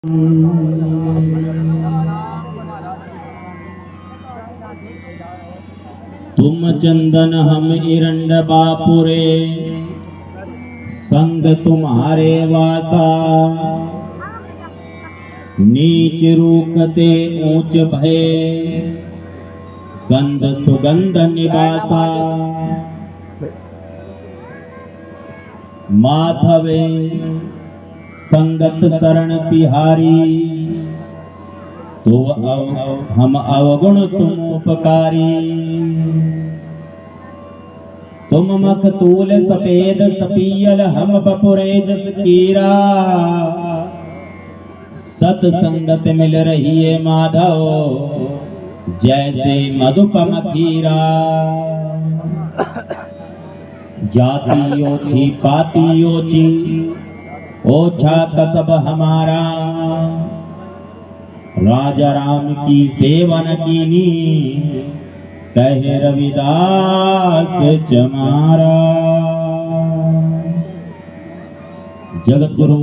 तुम चंदन हम इरंड बापुरे, संग तुम्हारे वाता। नीच रूकते ऊंच भय, गंध सुगंध निवासा। माधवे संगत शरण तिहारी, तो हम अवगुण तुम उपकारी। तुम मखतूल सफेद सपियल, हम बपुरे जस कीरा। सतसंगत मिल रही है माधव, जैसे मधुपम खीरा। जाति ओछी पाती ओछी, ओछा कसब हमारा। राजा राम की सेवन कीनी, कहे रविदास चमारा। जगत गुरु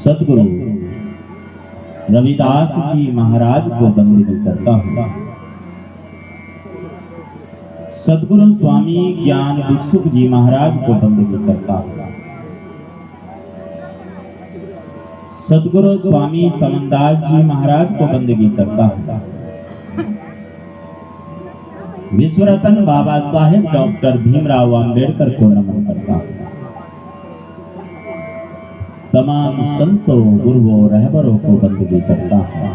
सतगुरु रविदास जी महाराज को बंदगी करता हूँ। सतगुरु स्वामी ज्ञान भिक्षुक जी महाराज को बंदगी करता हूँ। सतगुरु स्वामी समनदास जी महाराज को बंदगी करता हूँ। विश्वरतन बाबा साहेब डॉक्टर भीमराव अंबेडकर को नमन करता हूँ। तमाम संतों गुरुओं रहबरों को बंदगी करता हूँ।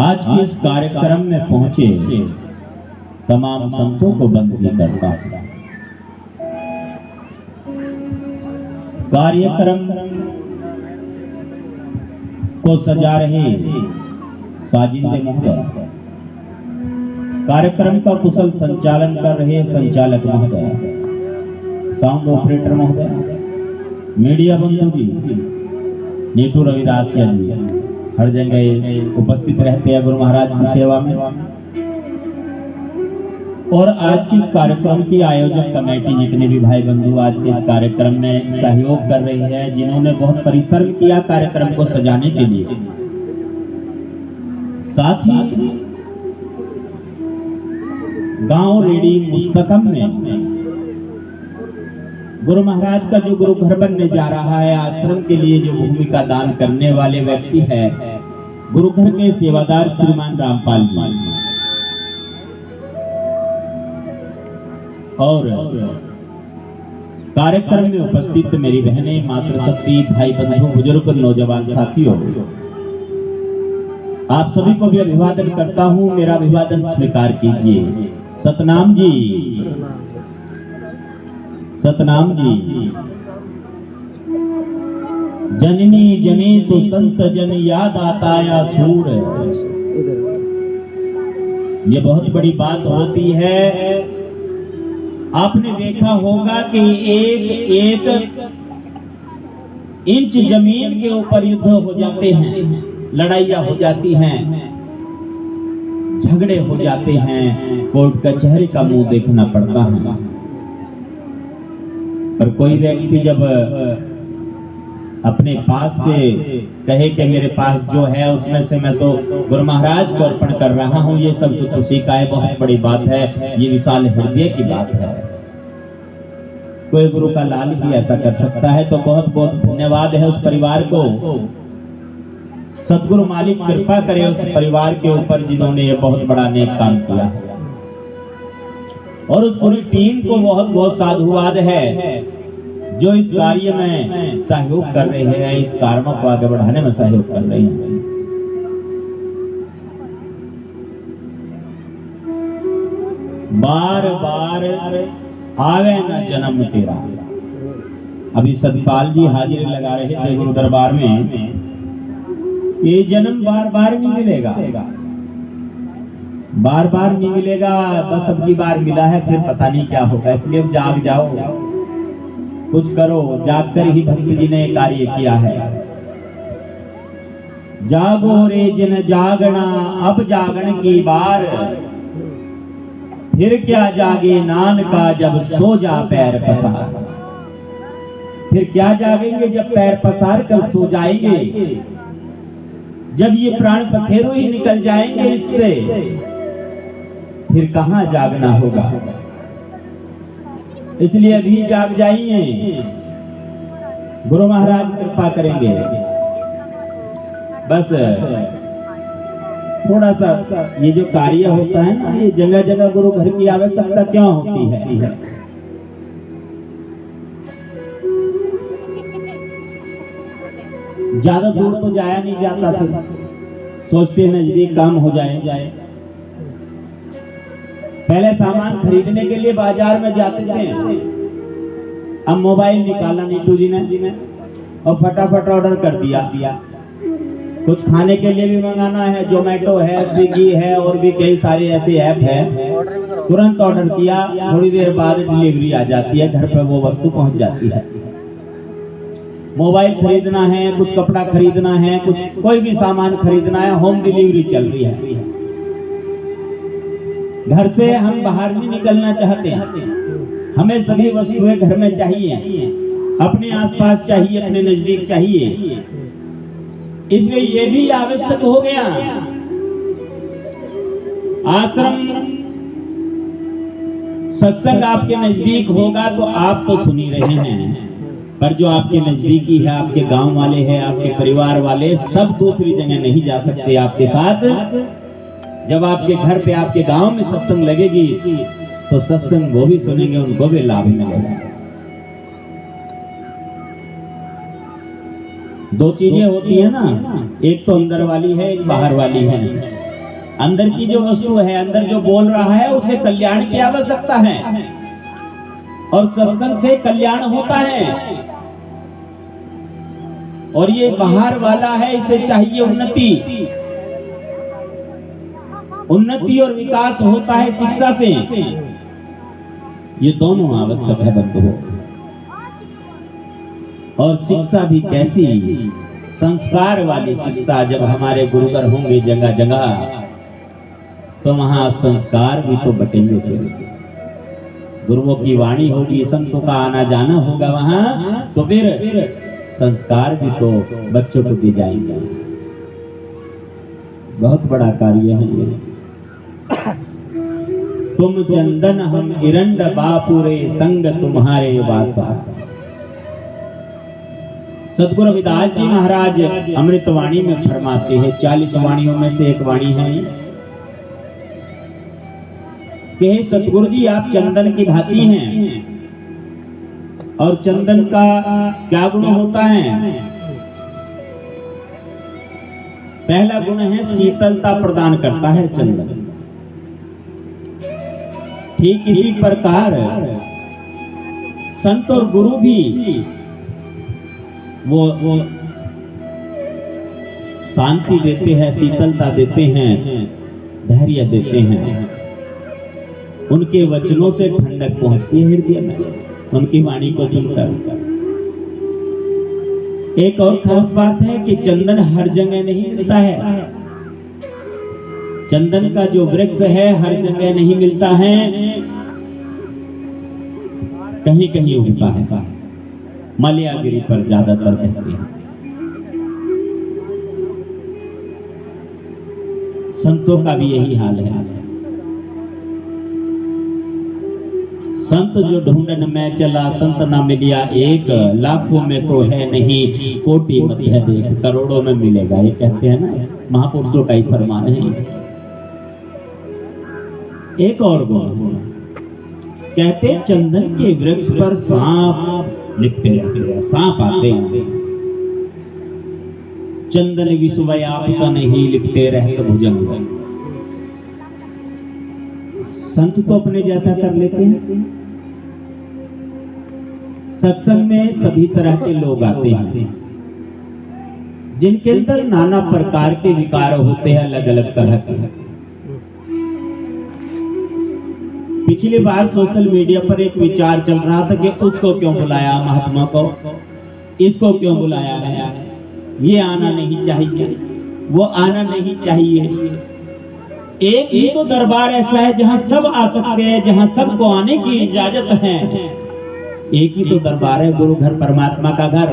आज के इस कार्यक्रम में पहुंचे तमाम संतों को बंदगी करता हूँ। कार्यक्रम को सजा रहे साजिंदे महोदय, कार्यक्रम का कुशल संचालन कर रहे संचालक महोदय, साउंड ऑपरेटर महोदय, मीडिया बंधु जी, नीतू रविदासिया जी हर जगह उपस्थित रहते हैं गुरु महाराज की सेवा में। और आज के इस कार्यक्रम की आयोजक कमेटी, जितने भी भाई बंधु आज के इस कार्यक्रम में सहयोग कर रही है, जिन्होंने बहुत परिश्रम किया कार्यक्रम को सजाने के लिए। साथ ही गांव रेडी मुस्तकम में गुरु महाराज का जो गुरु घर बनने जा रहा है, आश्रम के लिए जो भूमि का दान करने वाले व्यक्ति है, गुरु घर के सेवादार श्रीमान रामपाल जी। और कार्यक्रम में उपस्थित मेरी बहनें, मातृशक्ति, भाई बंधु, बुजुर्ग, नौजवान साथियों, आप सभी को भी अभिवादन करता हूं। मेरा अभिवादन स्वीकार कीजिए। सतनाम जी, सतनाम जी। जननी जने तो संत जन, याद आता या सूर। ये बहुत बड़ी बात होती है। आपने देखा होगा कि एक एक इंच जमीन के ऊपर युद्ध हो जाते हैं, लड़ाइयां हो जाती हैं, झगड़े हो जाते हैं, कोर्ट कचहरी का मुंह देखना पड़ता है। पर कोई व्यक्ति जब अपने पास से कहे कि मेरे पास जो है उसमें से मैं तो गुरु महाराज को अर्पण कर रहा हूँ, ये सब कुछ उसी का है, बहुत बड़ी बात है। ये विशाल हृदय की बात है। कोई गुरु का लाल भी ऐसा कर सकता है, तो बहुत बहुत धन्यवाद है उस परिवार को। सतगुरु मालिक कृपा करे उस परिवार के ऊपर जिन्होंने ये बहुत बड़ा नेक काम किया। और उस पूरी टीम को बहुत बहुत साधुवाद है जो इस कार्य में सहयोग कर रहे हैं, इस कार्य को आगे बढ़ाने में सहयोग कर रहे हैं। बार बार आवे न जन्म तेरा। अभी सतपाल जी हाजिरी लगा रहे थे गुरु दरबार में, ये जन्म बार बार नहीं मिलेगा, बार बार नहीं मिलेगा, बस अब की बार मिला है, फिर पता नहीं क्या होगा। इसलिए जाग जाओ, कुछ करो। जाग कर ही भक्त जी ने कार्य किया है। जागो रे जिन जागना, अब जागण की बार। फिर क्या जागे नान का, जब सो जा पैर पसार। फिर क्या जागेंगे जब पैर पसार कर सो जाएंगे, जब ये प्राण पखेरु ही निकल जाएंगे इससे, फिर कहां जागना होगा। इसलिए अभी जाग जाइए, गुरु महाराज कृपा करेंगे। बस थोड़ा सा ये जो कार्य होता है ना, ये जगह जगह गुरु घर की आवश्यकता क्यों होती है। ज्यादा दूर तो जाया नहीं जाता, फिर सोचते नजदीक काम हो जाए। पहले सामान खरीदने के लिए बाजार में जाते थे, अब मोबाइल निकाला नीतू जी ने और फटाफट ऑर्डर कर दिया। कुछ खाने के लिए भी मंगाना है, जोमेटो है, स्विगी है और भी कई सारे ऐसे ऐप है, तुरंत ऑर्डर किया, थोड़ी देर बाद डिलीवरी आ जाती है, घर पे वो वस्तु पहुंच जाती है। मोबाइल खरीदना है, कुछ कपड़ा खरीदना है, कुछ कोई भी सामान खरीदना है, होम डिलीवरी चल रही है। घर से हम बाहर नहीं निकलना चाहते, हमें सभी वस्तुएं घर में चाहिए, अपने आसपास चाहिए, अपने नजदीक चाहिए। इसलिए ये भी आवश्यक हो गया। आश्रम सत्संग आपके नजदीक होगा तो आप तो सुन ही रहे हैं, पर जो आपके नजदीकी है, आपके गांव वाले हैं, आपके परिवार वाले, सब दूसरी जगह नहीं जा सकते आपके साथ। जब आपके घर पे, आपके गांव में सत्संग लगेगी तो सत्संग वो भी सुनेंगे, उनको भी लाभ मिलेगा। दो चीजें होती है ना, एक तो अंदर वाली है, एक बाहर वाली है। अंदर की जो वस्तु है, अंदर जो बोल रहा है, उसे कल्याण की आवश्यकता है और सत्संग से कल्याण होता है। और ये बाहर वाला है, इसे चाहिए उन्नति और विकास होता है शिक्षा से। ये दोनों आवश्यक है बंधुओं। और शिक्षा भी कैसी, संस्कार वाली शिक्षा। जब हमारे गुरुवर होंगे जगह जगह तो वहां संस्कार भी तो बटेंगे। गुरुओं की वाणी होगी, संतों का आना जाना होगा वहां, तो फिर संस्कार भी तो बच्चों को दी जाएंगे। बहुत बड़ा कार्य है ये। तुम चंदन हम इरंड बापुरे संग तुम्हारे वासा। सदगुरु रविदास जी महाराज अमृतवाणी में फरमाते हैं, 40 वाणियों में से एक वाणी है कि सतगुरु जी आप चंदन की भांति हैं। और चंदन का क्या गुण होता है? पहला गुण है शीतलता प्रदान करता है चंदन। ठीक इसी प्रकार संत और गुरु भी वो शांति देते हैं, शीतलता देते हैं, धैर्य देते हैं। उनके वचनों से ठंडक पहुंचती है हृदय में, उनकी वाणी को सुनकर। एक और खास बात है कि चंदन हर जगह नहीं मिलता है। चंदन का जो वृक्ष है हर जगह नहीं मिलता है, कहीं कहीं उगता है। मलयागिरी पर ज्यादातर कहते हैं। संतों का भी यही हाल है। संत जो ढूंढन में चला, संत ना मिलिया एक, लाखों में तो है नहीं, कोटि मध्य देख, करोड़ों में मिलेगा। ये कहते हैं ना, महापुरुषों का ही फरमान है। एक और गुण कहते, चंदन के वृक्ष पर सांप लिपटे रहते हैं, सांप आते हैं। चंदन विश्वव्यापता नहीं लिपटे रहते भुजंग। संत तो अपने जैसा कर लेते हैं। सत्संग में सभी तरह के लोग आते हैं, जिनके अंदर नाना प्रकार के विकार होते हैं, अलग अलग तरह के। पिछली बार सोशल मीडिया पर एक विचार चल रहा था कि उसको क्यों बुलाया, महात्मा को इसको क्यों बुलाया है, ये आना नहीं चाहिए, वो आना नहीं चाहिए। एक ही तो दरबार ऐसा है जहां सब आ सकते हैं, जहां सबको आने की इजाजत है। एक ही तो दरबार है गुरु घर, परमात्मा का घर।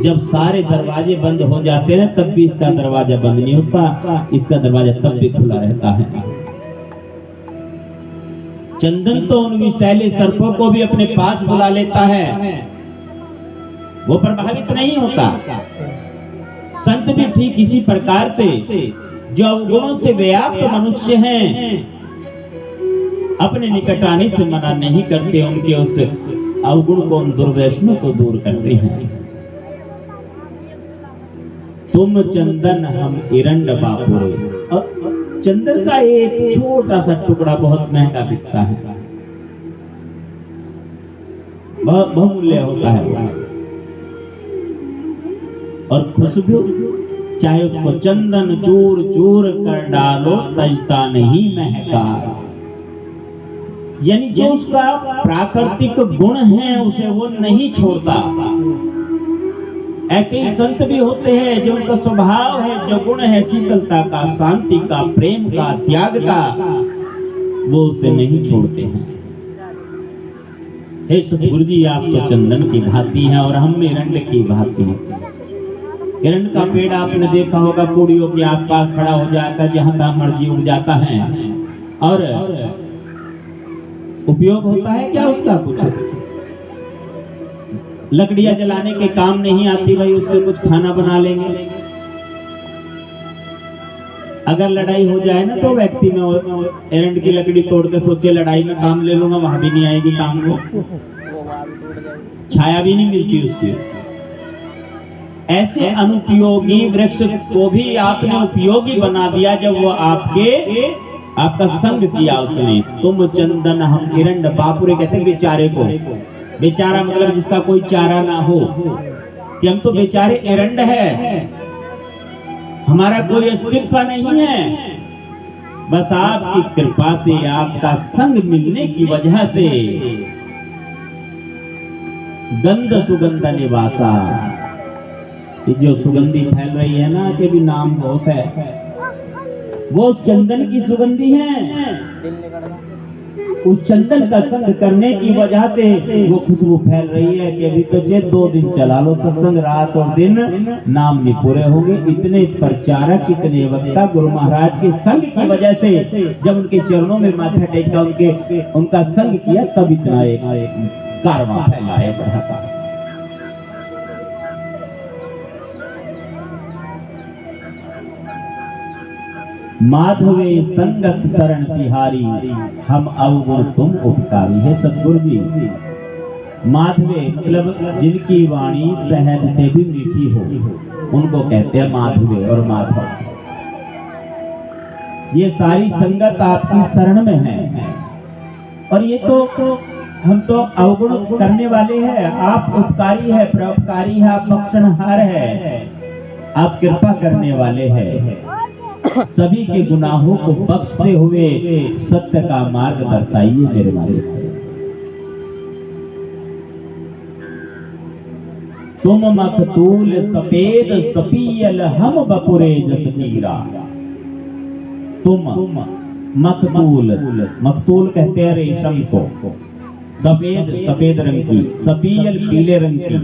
जब सारे दरवाजे बंद हो जाते हैं तब भी इसका दरवाजा बंद नहीं होता, इसका दरवाजा तब भी खुला रहता है। चंदन तो उन विषैले सर्पों को भी अपने पास बुला लेता है, वो प्रभावित नहीं होता। संत भी ठीक इसी प्रकार से जो अवगुणों से व्याप्त मनुष्य हैं, अपने निकट आने से मना नहीं करते, उनके उस अवगुण को, उन दुर्व्यसनों को दूर करते हैं। तुम चंदन हम एरंड बापुरे। चंदन का एक छोटा सा टुकड़ा बहुत महंगा बिकता है, बहुत बहुमूल्य होता है। और खुशबू चाहे उसको चंदन चूर चूर कर डालो तजता नहीं महका। यानी जो उसका प्राकृतिक गुण है उसे वो नहीं छोड़ता। ऐसे ही संत भी होते हैं जो उनका स्वभाव है, जो गुण है शीतलता का, शांति का, प्रेम का, त्याग का, वो उसे नहीं छोड़ते हैं। हे सतगुरु जी, आप तो चंदन की भांति हैं और हम एरंड की भांति हैं। एरंड का पेड़ आपने देखा होगा, पूड़ियों के आसपास खड़ा हो जाता है, जहां तक मर्जी उग जाता है। और उपयोग होता है क्या उसका? कुछ लकड़ियां जलाने के काम नहीं आती, भाई उससे कुछ खाना बना लेंगे। अगर लड़ाई हो जाए ना तो व्यक्ति में एरंड की लकड़ी तोड़ के सोचे लड़ाई में काम ले लूंगा, वहां भी नहीं आएगी काम को, छाया भी नहीं मिलती उसकी। ऐसे अनुपयोगी वृक्ष को भी आपने उपयोगी बना दिया जब वो आपका संग किया उसने। तुम चंदन हम एरंड बापुरे कहते हैं बेचारे को। बेचारा मतलब जिसका कोई चारा ना हो, कि हम तो बेचारे एरंड है, हमारा कोई अस्तित्व नहीं है। बस आपकी कृपा से, आपका संग मिलने की वजह से गंध सुगंध निवासा, ये जो सुगंधी फैल रही है ना, के भी नाम बहुत है, वो चंदन की सुगंधी है। उस चंदन का संग करने की वजह से वो खुशबू फैल रही है कि अभी तो जे 2 दिन चला लो सत्संग, रात और दिन नाम नहीं पूरे होंगे। इतने प्रचारक, इतने वक्ता गुरु महाराज के संग की वजह से, जब उनके चरणों में माथा टेका, उनका संग किया, तब इतना एक कारवां फैला है। माधवे संगत शरण तिहारी, हम अवगुण तुम उपकारी। है सतगुरु जी, माधवे मतलब जिनकी वाणी शहद से भी मीठी हो, उनको कहते हैं माधवे और माधव। ये सारी संगत आपकी शरण में है, और ये तो हम तो अवगुण करने वाले हैं, आप उपकारी है, परोपकारी है, आप बख्शनहार है, आप कृपा करने वाले हैं। सभी के गुनाहों को बख्शते हुए सत्य का मार्ग दर्शाइए मेरे मालिक। तुम मखतूल सफेद सपीयल, हम बपुरे जसमीरा। तुम मखतूल, मखतूल कहते हैं रेशम को, सफेद सफेद रंग की, सपीयल पीले रंग की।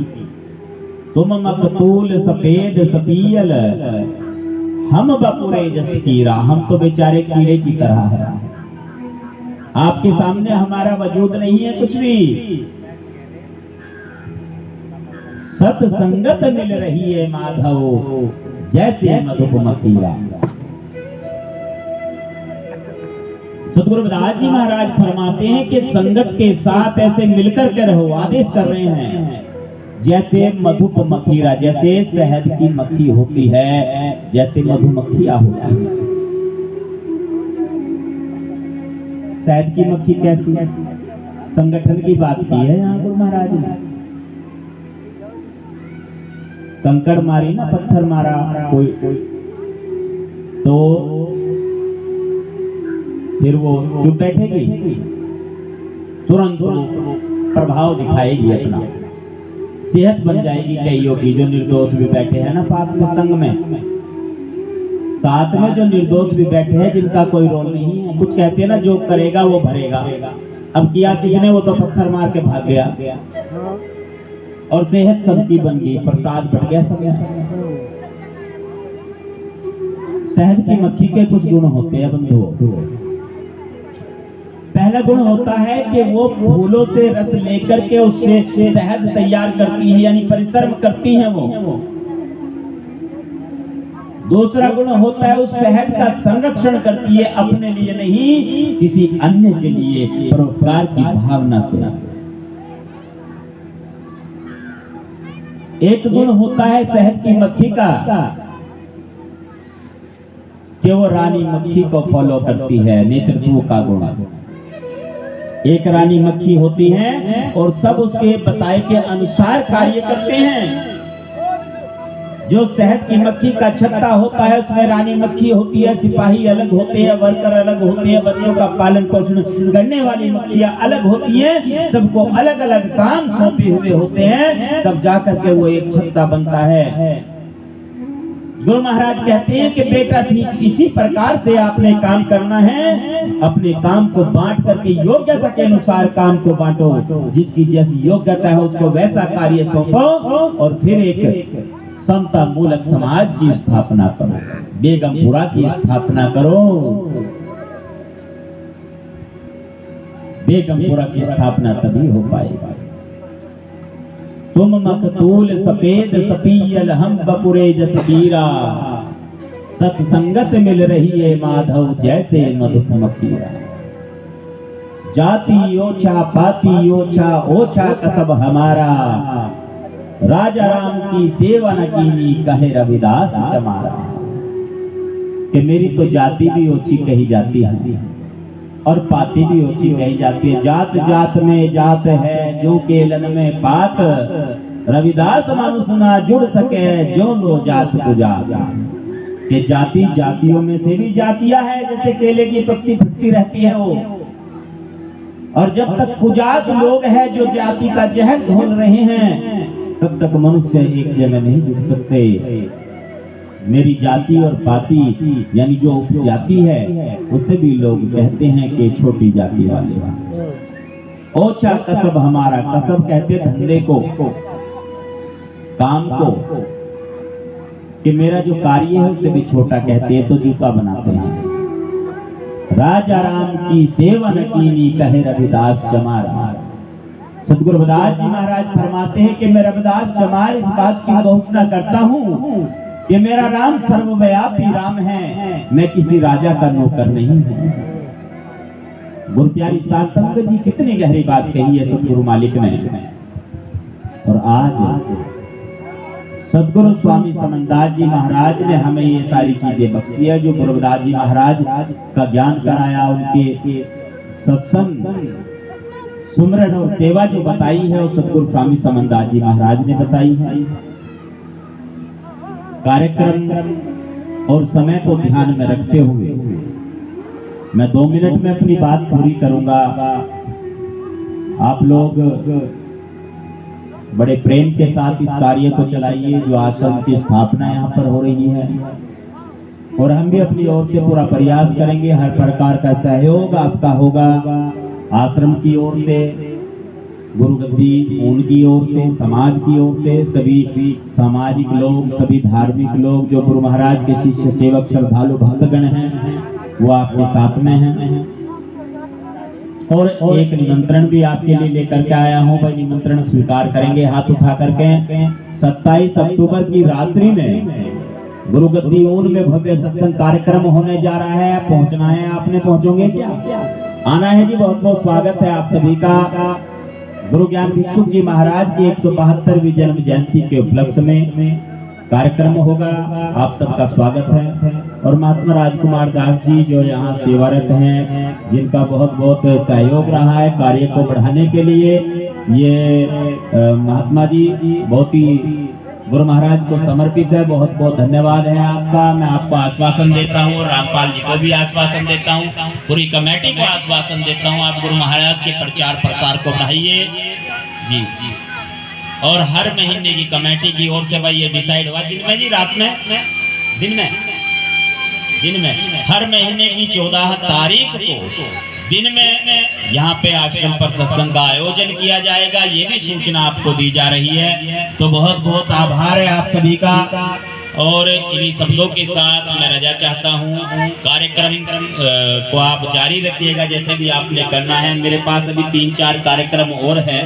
तुम मखतूल सफेद सपीयल, हम बपुरे जसकीरा, हम तो बेचारे कीड़े की तरह है। आपके सामने हमारा वजूद नहीं है कुछ भी। सत्संगत मिल रही है माधव, जैसे मधुप मखीरा। सतगुरु रविदास जी महाराज फरमाते हैं कि संगत के साथ ऐसे मिलकर के रहो, आदेश कर रहे हैं। जैसे मधुप मखीरा, जैसे शहद की मक्खी होती है, जैसे मधुमक्खियां होती है। शहद की मक्खी कैसी है? संगठन की बात की है यहाँ गुरु महाराज ने। कंकड़ मारी ना, पत्थर मारा कोई तो फिर वो चुप बैठेगी, तुरंत प्रभाव दिखाएगी, अपना सेहत बन जाएगी कईयों की। जो निर्दोष भी बैठे हैं ना पास में संग में, साथ में जो निर्दोष भी बैठे हैं, जिनका कोई रोल नहीं है, कुछ कहते हैं ना जो करेगा वो भरेगा। अब किया किसने, वो तो पत्थर मार के भाग गया और सेहत सबकी बन गई, प्रसाद बढ़ गया सब। शहद की मक्खी के कुछ गुण होते हैं बंधुओं। पहला गुण होता है कि वो फूलों से रस लेकर के उससे शहद तैयार करती है, यानी परिश्रम करती है वो। दूसरा गुण होता है उस शहद का संरक्षण करती है, अपने लिए नहीं किसी अन्य के लिए, परोपकार की भावना से। एक गुण होता है शहद की मक्खी का कि वो रानी मक्खी को फॉलो करती है, नेतृत्व का गुण। एक रानी मक्खी होती है और सब उसके बताए के अनुसार कार्य करते हैं। जो शहद की मक्खी का छत्ता होता है उसमें रानी मक्खी होती है, सिपाही अलग होते हैं, वर्कर अलग होते हैं, बच्चों का पालन पोषण करने वाली मक्खियां अलग होती हैं, सबको अलग अलग काम सौंपे हुए होते हैं, तब जाकर के वो एक छत्ता बनता है। गुरु महाराज कहते हैं कि बेटा ठीक इसी प्रकार से आपने काम करना है, अपने काम को बांट करके योग्यता के अनुसार काम को बांटो, जिसकी जैसी योग्यता है उसको वैसा कार्य सौंपो और फिर एक समता मूलक समाज की स्थापना करो, बेगमपुरा की स्थापना करो। बेगमपुरा की स्थापना तभी हो पाएगी। तुम मकतूल सफेद सपीयल हम बपुरे जसबीरा, सत्संगत मिल रही है माधव जैसे मधुप मखीरा। जाति ओछा पाती ओछा ओछा कसब हमारा, राजा राम की सेवा न कीनी कहे रविदास चमारा। कि मेरी तो जाति भी ओछी कही जाती है और पाती भी ओछी कही जाती है। जात जात में जात है जो केलन में पात, रविदास मानुष ना जुड़ सके जो लो जात तुझा। कि जाति जातियों में से भी जातियां है, जैसे केले की पत्ती फटती रहती है वो, और जब तक कुजात लोग हैं जो जाति का जहर घोल रहे हैं तब तक मनुष्य एक जगह नहीं जुड़ सकते। मेरी जाति और पाति यानी जो उपजाति है उसे भी लोग कहते हैं कि छोटी जाति वाले। ओछा कसब हमारा, कसब कहते धंधे को, काम को, कि मेरा जो कार्य है उसे भी छोटा कहते हैं, तो जूता बनाते हैं। राजा राम की सेवा न कीनी कहे रविदास चमार। सतगुरु रविदास जी महाराज फरमाते हैं कि मैं रविदास चमार इस बात की घोषणा करता हूँ कि मेरा राम सर्वव्यापी राम है, मैं किसी राजा का नौकर नहीं हूँ। गुरु प्यारी साध संगत जी कितनी गहरी बात कही है सतगुरु मालिक ने। और आज सतगुरु स्वामी समनदास जी महाराज ने हमें ये सारी चीजें बख्शी है, जो गुरु रविदास जी महाराज का ज्ञान कराया, उनके सत्संग सुमरन और सेवा जो बताई है वो सतगुरु स्वामी समनदास जी महाराज ने बताई है। कार्यक्रम और समय को ध्यान में रखते हुए मैं 2 मिनट में अपनी बात पूरी करूंगा। आप लोग बड़े प्रेम के साथ इस कार्य को चलाइए, जो आश्रम की स्थापना यहाँ पर हो रही है, और हम भी अपनी ओर से पूरा प्रयास करेंगे। हर प्रकार का सहयोग आपका होगा, आश्रम की ओर से, गुरुगद्दी उनकी ओर से, समाज की ओर से, सभी सामाजिक लोग, सभी धार्मिक लोग जो गुरु महाराज के शिष्य सेवक श्रद्धालु भक्तगण हैं वो आपके साथ में हैं। और एक निमंत्रण भी आपके लिए लेकर के आया हूँ, भाई निमंत्रण स्वीकार करेंगे हाथ उठा करके। 27 अक्टूबर की रात्रि में गुरुगद्दी ऊन में भव्य सत्संग कार्यक्रम होने जा रहा है। पहुंचना है, आपने पहुंचोगे क्या? आना है जी, बहुत बहुत स्वागत है आप सभी का। गुरु ज्ञान भिक्षुक जी महाराज की 172वीं जन्म जयंती के उपलक्ष्य में कार्यक्रम होगा, आप सबका स्वागत है। और महात्मा राजकुमार दास जी जो यहाँ सेवारत हैं, जिनका बहुत बहुत सहयोग रहा है कार्य को बढ़ाने के लिए, ये महात्मा जी बहुत ही गुरु महाराज को समर्पित है। बहुत बहुत धन्यवाद है आपका। मैं आपको आश्वासन देता हूँ, रामपाल जी को भी आश्वासन देता हूँ, पूरी कमेटी को आश्वासन देता हूँ, आप गुरु महाराज के प्रचार प्रसार को बढ़ाइए जी। और हर महीने की कमेटी की ओर से भाई ये डिसाइड हुआ, दिन में जी, रात में, दिन में हर महीने की 14 तारीख को दिन में यहाँ पे आश्रम पर सत्संग का आयोजन किया जाएगा, ये भी सूचना आपको दी जा रही है। तो बहुत बहुत आभार है आप सभी का। और इन्हीं शब्दों के साथ मैं रजा चाहता हूँ, कार्यक्रम को आप जारी रखिएगा जैसे भी आपने करना है। मेरे पास अभी 3-4 कार्यक्रम और है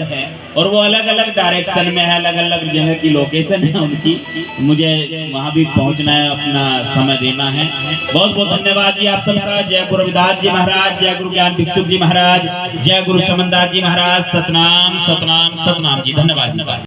और वो अलग अलग डायरेक्शन में है, अलग अलग जगह की लोकेशन है उनकी, मुझे वहाँ भी पहुँचना है, अपना समय देना है। बहुत बहुत धन्यवाद जी आप सबका। जय गुरु रविदास जी महाराज, जय गुरु ज्ञान भिक्षुक जी महाराज, जय गुरु समनदास जी महाराज। सतनाम सतनाम सतनाम जी। धन्यवाद जी।